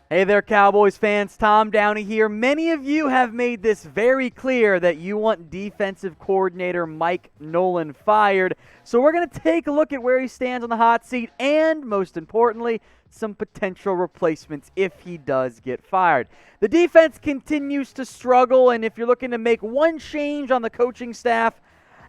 Hey there, Cowboys fans. Tom Downey here. Many of you have made this very clear that you want defensive coordinator Mike Nolan fired. So we're going to take a look at where he stands on the hot seat and, most importantly, some potential replacements if he does get fired. The defense continues to struggle, and if you're looking to make one change on the coaching staff,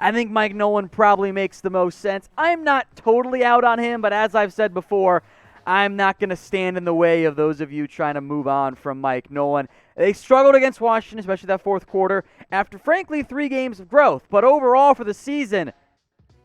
I think Mike Nolan probably makes the most sense. I'm not totally out on him, but as I've said before, I'm not going to stand in the way of those of you trying to move on from Mike Nolan. They struggled against Washington, especially that fourth quarter, after, frankly, 3 games of growth. But overall for the season,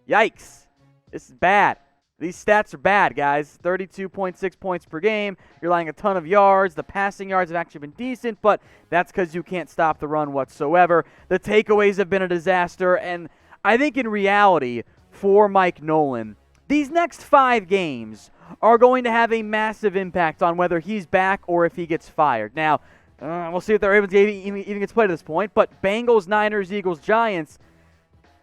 yikes. This is bad. These stats are bad, guys. 32.6 points per game. You're allowing a ton of yards. The passing yards have actually been decent, but that's because you can't stop the run whatsoever. The takeaways have been a disaster, and I think in reality, for Mike Nolan, these next 5 games are going to have a massive impact on whether he's back or if he gets fired. Now, we'll see if the Ravens even gets played at this point, but Bengals, Niners, Eagles, Giants,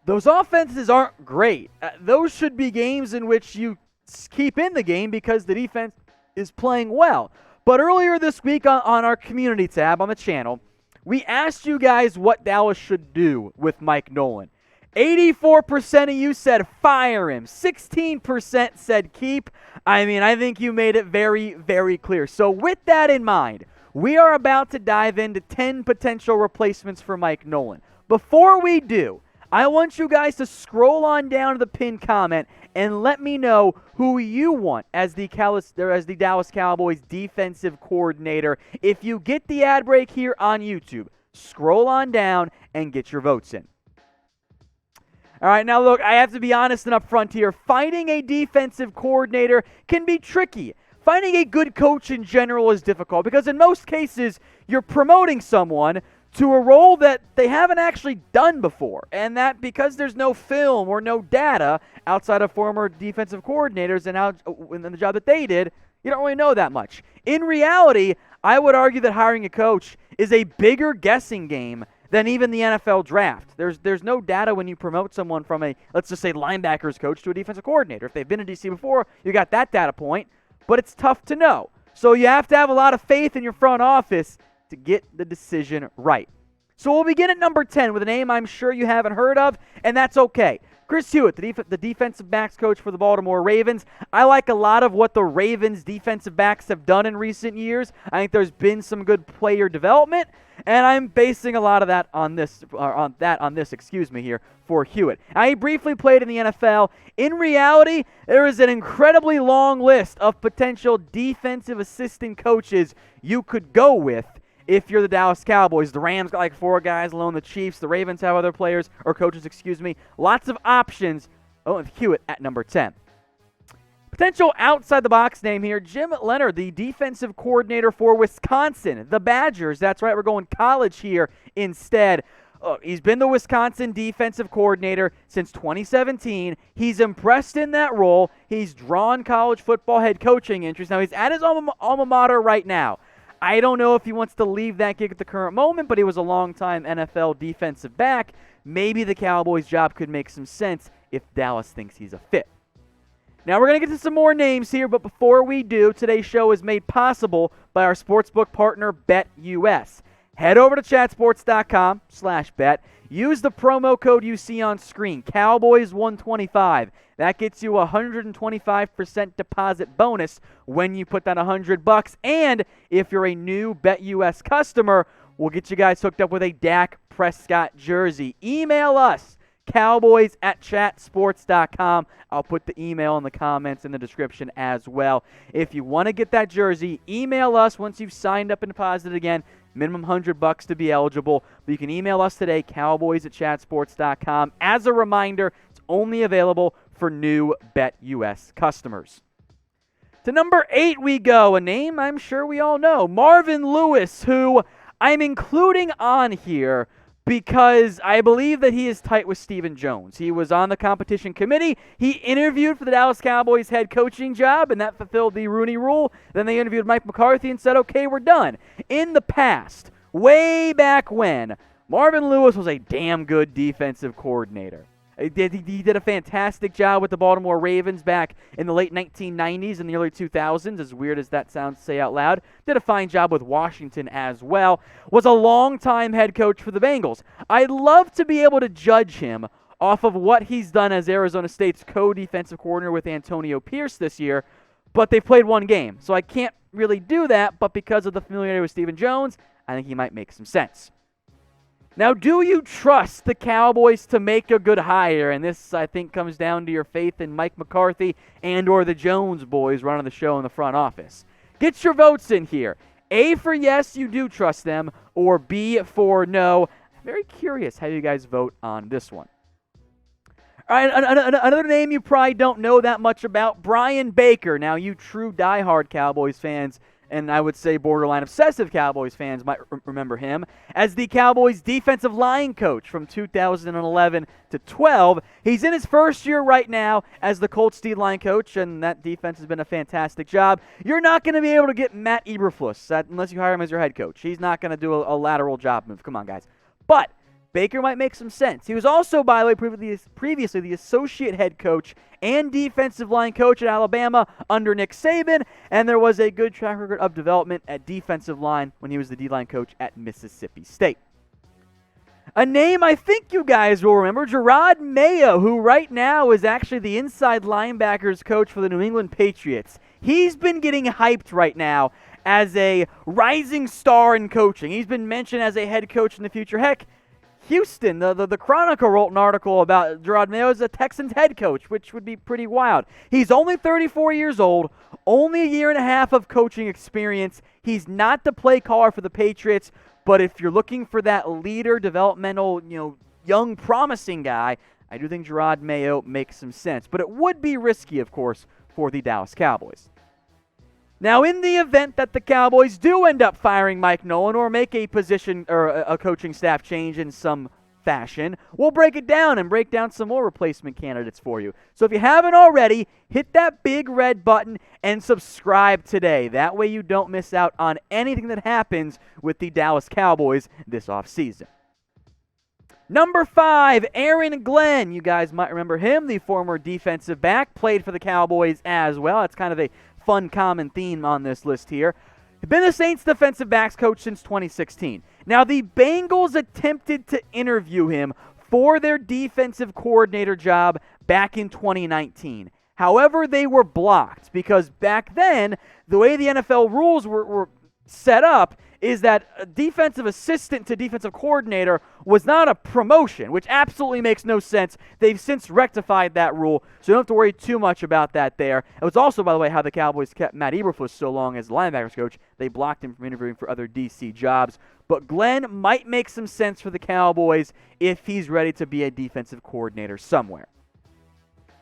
those offenses aren't great. Those should be games in which you keep in the game because the defense is playing well. But earlier this week on our community tab on the channel, we asked you guys what Dallas should do with Mike Nolan. 84% of you said fire him. 16% said keep. I mean, I think you made it very, very clear. So with that in mind, we are about to dive into 10 potential replacements for Mike Nolan. Before we do, I want you guys to scroll on down to the pinned comment and let me know who you want as the Dallas Cowboys defensive coordinator. If you get the ad break here on YouTube, scroll on down and get your votes in. All right, now look, I have to be honest and upfront here. Finding a defensive coordinator can be tricky. Finding a good coach in general is difficult because in most cases, you're promoting someone to a role that they haven't actually done before. And that because there's no film or no data outside of former defensive coordinators and the job that they did, you don't really know that much. In reality, I would argue that hiring a coach is a bigger guessing game than even the NFL draft. There's no data when you promote someone from a, let's just say, linebackers coach to a defensive coordinator. If they've been in DC before, you got that data point, but it's tough to know. So you have to have a lot of faith in your front office to get the decision right. So we'll begin at number 10 with a name I'm sure you haven't heard of, and that's okay. Chris HEWITT, the defensive backs coach for the Baltimore Ravens. I like a lot of what the Ravens defensive backs have done in recent years. I think there's been some good player development, and I'm basing a lot of that on this here for HEWITT. Now, he briefly played in the NFL. In reality, there is an incredibly long list of potential defensive assistant coaches you could go with if you're the Dallas Cowboys. The Rams got like 4 guys alone. The Chiefs, the Ravens have other players, or coaches, Lots of options. Oh, and HEWITT at number 10. Potential outside-the-box name here, Jim Leonhard, the defensive coordinator for Wisconsin, the Badgers. That's right, we're going college here instead. He's been the Wisconsin defensive coordinator since 2017. He's impressed in that role. He's drawn college football head coaching interest. Now, he's at his alma mater right now. I don't know if he wants to leave that gig at the current moment, but he was a long-time NFL defensive back. Maybe the Cowboys' job could make some sense if Dallas thinks he's a fit. Now, we're going to get to some more names here, but before we do, today's show is made possible by our sportsbook partner, BetUS. Head over to chatsports.com/bet. Use the promo code you see on screen, Cowboys125. That gets you a 125% deposit bonus when you put down $100. And if you're a new BetUS customer, we'll get you guys hooked up with a Dak Prescott jersey. Email us, cowboys@chatsports.com. I'll put the email in the comments in the description as well. If you want to get that jersey, email us once you've signed up and deposited again. Minimum $100 to be eligible. But you can email us today, cowboys@chatsports.com. As a reminder, it's only available for new BetUS customers. To number 8 we go, a name I'm sure we all know, Marvin Lewis, who I'm including on here because I believe that he is tight with Stephen Jones. He was on the competition committee. He interviewed for the Dallas Cowboys head coaching job, and that fulfilled the Rooney Rule. Then they interviewed Mike McCarthy and said, okay, we're done. In the past, way back when, Marvin Lewis was a damn good defensive coordinator. He did a fantastic job with the Baltimore Ravens back in the late 1990s and the early 2000s, as weird as that sounds to say out loud. Did a fine job with Washington as well. Was a long-time head coach for the Bengals. I'd love to be able to judge him off of what he's done as Arizona State's co-defensive coordinator with Antonio Pierce this year, but they've played one game, so I can't really do that, but because of the familiarity with Stephen Jones, I think he might make some sense. Now, do you trust the Cowboys to make a good hire? And this, I think, comes down to your faith in Mike McCarthy and or the Jones boys running the show in the front office. Get your votes in here. A for yes, you do trust them, or B for no. I'm very curious how you guys vote on this one. All right, another name you probably don't know that much about, Brian Baker. Now, you true diehard Cowboys fans, and I would say borderline obsessive Cowboys fans might remember him as the Cowboys defensive line coach from 2011 to 12. He's in his first year right now as the Colts D-line coach, and that defense has been a fantastic job. You're not going to be able to get Matt Eberflus unless you hire him as your head coach. He's not going to do a lateral job move. Come on, guys. But Baker might make some sense. He was also, by the way, previously the associate head coach and defensive line coach at Alabama under Nick Saban, and there was a good track record of development at defensive line when he was the D-line coach at Mississippi State. A name I think you guys will remember, JEROD MAYO, who right now is actually the inside linebackers coach for the New England Patriots. He's been getting hyped right now as a rising star in coaching. He's been mentioned as a head coach in the future. Heck, Houston, the Chronicle wrote an article about JEROD MAYO as a Texans head coach, which would be pretty wild. He's only 34 years old, only a year and a half of coaching experience. He's not the play caller for the Patriots, but if you're looking for that leader, developmental, young, promising guy, I do think JEROD MAYO makes some sense. But it would be risky, of course, for the Dallas Cowboys. Now, in the event that the Cowboys do end up firing Mike Nolan or make a position or a coaching staff change in some fashion, we'll break it down and break down some more replacement candidates for you. So if you haven't already, hit that big red button and subscribe today. That way you don't miss out on anything that happens with the Dallas Cowboys this offseason. Number 5, Aaron Glenn. You guys might remember him, the former defensive back, played for the Cowboys as well. That's kind of a fun common theme on this list here. He's been the Saints defensive backs coach since 2016. Now, the Bengals attempted to interview him for their defensive coordinator job back in 2019. However, they were blocked because back then, the way the NFL rules were set up is that a defensive assistant to defensive coordinator was not a promotion, which absolutely makes no sense. They've since rectified that rule, so you don't have to worry too much about that there. It was also, by the way, how the Cowboys kept Matt Eberflus so long as the linebackers coach. They blocked him from interviewing for other DC jobs. But Glenn might make some sense for the Cowboys if he's ready to be a defensive coordinator somewhere.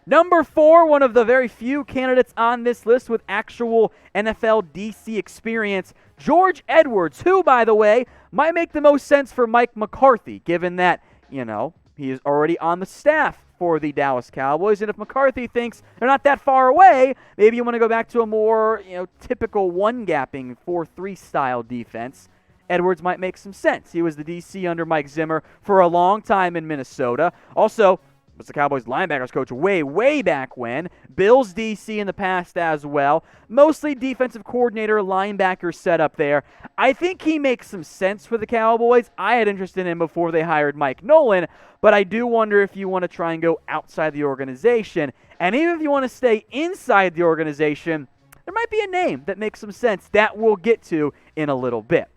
Number 4, one of the very few candidates on this list with actual NFL DC experience, George Edwards, who, by the way, might make the most sense for Mike McCarthy, given that, he is already on the staff for the Dallas Cowboys. And if McCarthy thinks they're not that far away, maybe you want to go back to a more, typical one-gapping 4-3 style defense. Edwards might make some sense. He was the DC under Mike Zimmer for a long time in Minnesota. Also, was the Cowboys linebackers coach way back when. Bills DC in the past as well. Mostly defensive coordinator, linebacker setup there. I think he makes some sense for the Cowboys. I had interest in him before they hired Mike Nolan, but I do wonder if you want to try and go outside the organization. And even if you want to stay inside the organization, there might be a name that makes some sense that we'll get to in a little bit.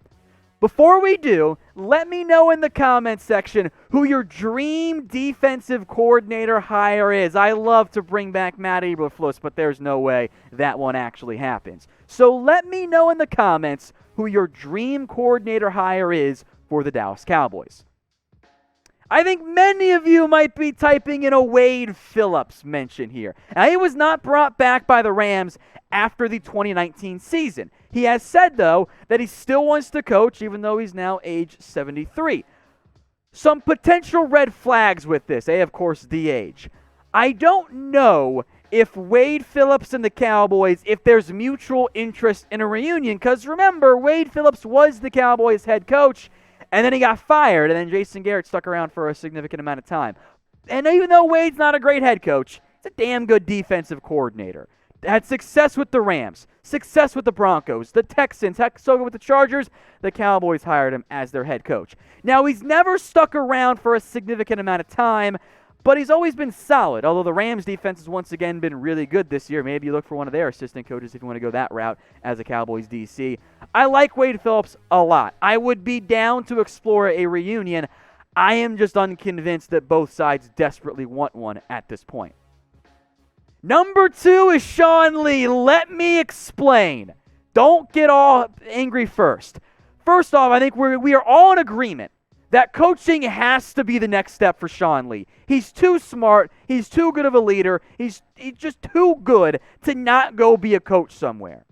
Before we do, let me know in the comments section who your dream defensive coordinator hire is. I love to bring back Matt Eberflus, but there's no way that one actually happens. So let me know in the comments who your dream coordinator hire is for the Dallas Cowboys. I think many of you might be typing in a Wade Phillips mention here. Now, he was not brought back by the Rams after the 2019 season. He has said, though, that he still wants to coach, even though he's now age 73. Some potential red flags with this, of course, the age. I don't know if Wade Phillips and the Cowboys, if there's mutual interest in a reunion, because remember, Wade Phillips was the Cowboys head coach, and then he got fired, and then Jason Garrett stuck around for a significant amount of time. And even though Wade's not a great head coach, he's a damn good defensive coordinator. Had success with the Rams, success with the Broncos, the Texans, heck, so good with the Chargers. The Cowboys hired him as their head coach. Now, he's never stuck around for a significant amount of time, but he's always been solid, although the Rams' defense has once again been really good this year. Maybe you look for one of their assistant coaches if you want to go that route as a Cowboys DC. I like Wade Phillips a lot. I would be down to explore a reunion. I am just unconvinced that both sides desperately want one at this point. Number 2 is Sean Lee. Let me explain. Don't get all angry first. First off, I think we are all in agreement that coaching has to be the next step for Sean Lee. He's too smart. He's too good of a leader. He's just too good to not go be a coach somewhere.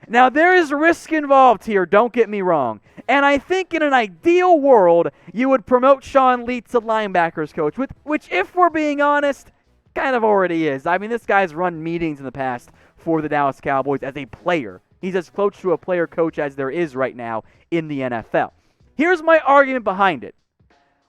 Now, there is risk involved here, don't get me wrong. And I think in an ideal world, you would promote Sean Lee to linebackers coach, which, if we're being honest, kind of already is. I mean, this guy's run meetings in the past for the Dallas Cowboys as a player. He's as close to a player coach as there is right now in the NFL. Here's my argument behind it.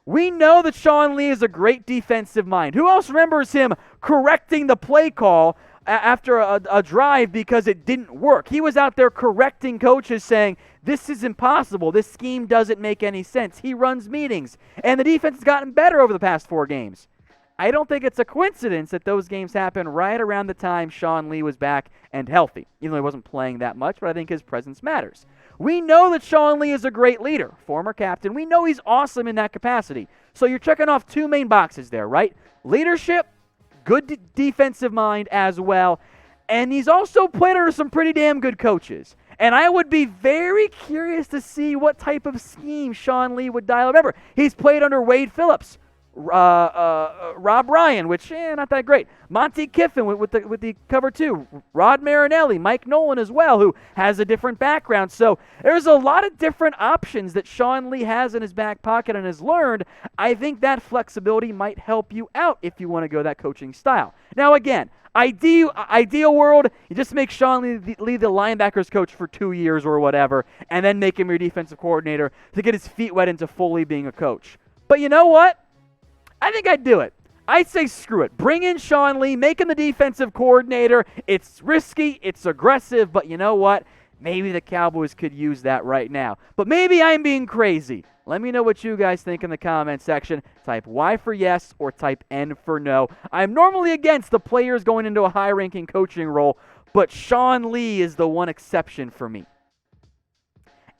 We know that Sean Lee is a great defensive mind. Who else remembers him correcting the play call after a drive because it didn't work? He was out there correcting coaches saying, this is impossible. This scheme doesn't make any sense. He runs meetings. And the defense has gotten better over the past 4 games. I don't think it's a coincidence that those games happened right around the time Sean Lee was back and healthy. Even though he wasn't playing that much, but I think his presence matters. We know that Sean Lee is a great leader, former captain. We know he's awesome in that capacity. So you're checking off 2 main boxes there, right? Leadership, good defensive mind as well. And he's also played under some pretty damn good coaches. And I would be very curious to see what type of scheme Sean Lee would dial. Remember, he's played under Wade Phillips, Rob Ryan, which not that great. Monty Kiffin with the cover 2. Rod Marinelli, Mike Nolan as well, who has a different background. So there's a lot of different options that Sean Lee has in his back pocket and has learned. I think that flexibility might help you out if you want to go that coaching style. Now again, ideal world, you just make Sean Lee the linebackers coach for 2 years or whatever, and then make him your defensive coordinator to get his feet wet into fully being a coach. But you know what? I think I'd do it. I'd say screw it. Bring in Sean Lee, make him the defensive coordinator. It's risky, it's aggressive, but you know what? Maybe the Cowboys could use that right now. But maybe I'm being crazy. Let me know what you guys think in the comment section. Type Y for yes or type N for no. I'm normally against the players going into a high-ranking coaching role, but Sean Lee is the one exception for me.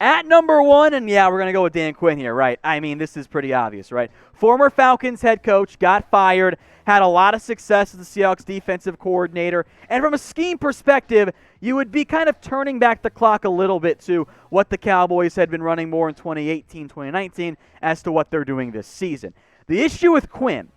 At number 1, and yeah, we're going to go with Dan Quinn here, right? I mean, this is pretty obvious, right? Former Falcons head coach, got fired, had a lot of success as the Seahawks defensive coordinator. And from a scheme perspective, you would be kind of turning back the clock a little bit to what the Cowboys had been running more in 2018, 2019 as to what they're doing this season. The issue with Quinn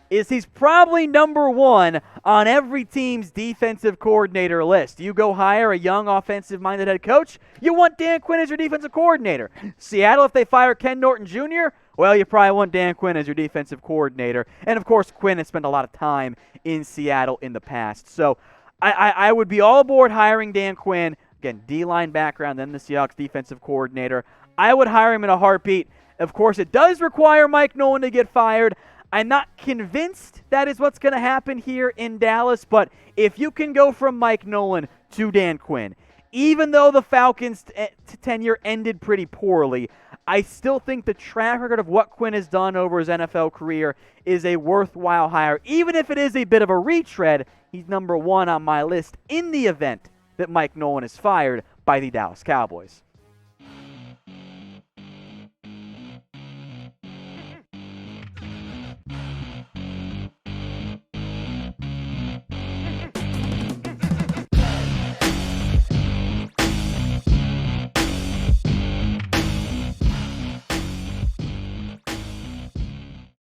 is he's probably number 1 on every team's defensive coordinator list. You go hire a young offensive-minded head coach, you want Dan Quinn as your defensive coordinator. Seattle, if they fire Ken Norton Jr., well, you probably want Dan Quinn as your defensive coordinator. And, of course, Quinn has spent a lot of time in Seattle in the past. So I would be all aboard hiring Dan Quinn. Again, D-line background, then the Seahawks defensive coordinator. I would hire him in a heartbeat. Of course, it does require Mike Nolan to get fired. I'm not convinced that is what's going to happen here in Dallas, but if you can go from Mike Nolan to Dan Quinn, even though the Falcons' tenure ended pretty poorly, I still think the track record of what Quinn has done over his NFL career is a worthwhile hire. Even if it is a bit of a retread, he's number 1 on my list in the event that Mike Nolan is fired by the Dallas Cowboys.